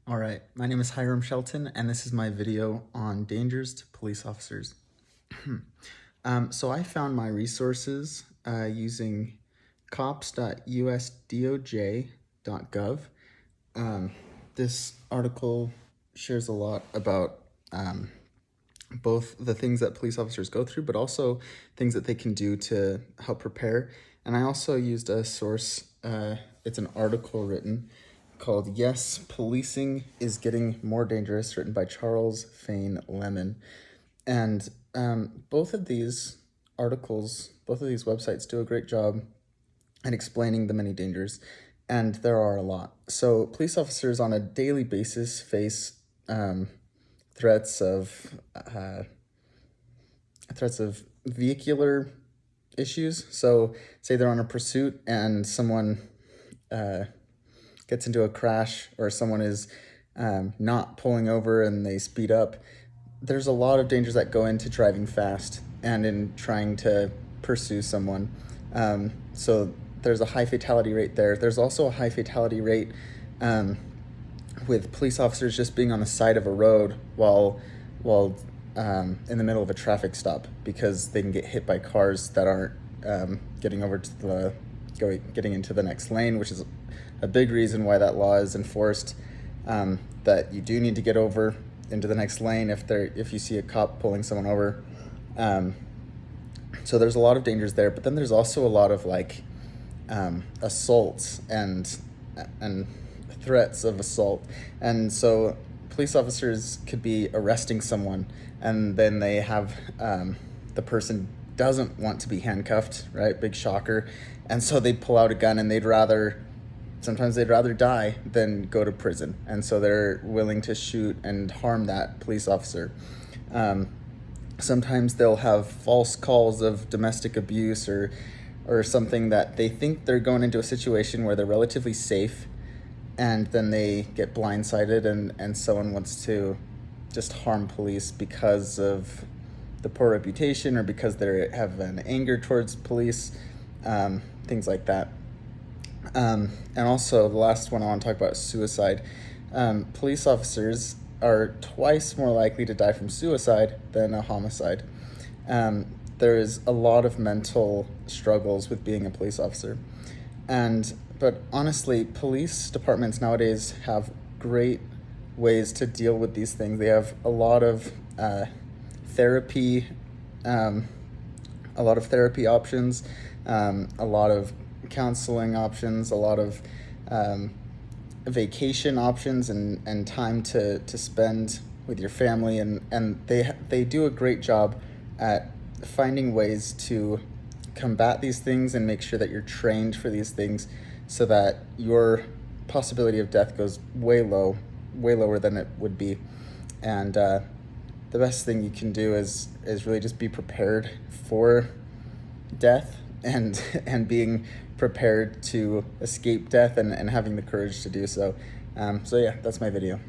All right, my name is Hiram Shelton, and this is my video on dangers to police officers. So I found my resources using cops.usdoj.gov. This article shares a lot about both the things that police officers go through, but also things that they can do to help prepare. And I also used a source, it's an article written called Yes, Policing is Getting More Dangerous, written by Charles Fane Lemon. And both of these articles, both of these websites do a great job at explaining the many dangers, and there are a lot. So police officers on a daily basis face threats of vehicular issues. So say they're on a pursuit and someone gets into a crash, or someone is not pulling over and they speed up. There's a lot of dangers that go into driving fast and in trying to pursue someone. So there's a high fatality rate there. There's also a high fatality rate with police officers just being on the side of a road while in the middle of a traffic stop, because they can get hit by cars that aren't getting into the next lane, which is a big reason why that law is enforced, that you do need to get over into the next lane if you see a cop pulling someone over. So there's a lot of dangers there, but then there's also a lot of assaults and threats of assault. And so police officers could be arresting someone, and then they have the person doesn't want to be handcuffed, right? Big shocker. And so they pull out a gun, and sometimes they'd rather die than go to prison. And so they're willing to shoot and harm that police officer. Sometimes they'll have false calls of domestic abuse or something, that they think they're going into a situation where they're relatively safe, and then they get blindsided and someone wants to just harm police because of the poor reputation, or because they have an anger towards police, things like that. And also the last one I want to talk about is suicide. Police officers are twice more likely to die from suicide than a homicide. There is a lot of mental struggles with being a police officer. But honestly, police departments nowadays have great ways to deal with these things. They have a lot of therapy options, a lot of counseling options, a lot of vacation options, and time to spend with your family, and they do a great job at finding ways to combat these things and make sure that you're trained for these things, so that your possibility of death goes way lower than it would be. And the best thing you can do is really just be prepared for death, and being prepared to escape death, and having the courage to do so. So yeah, that's my video.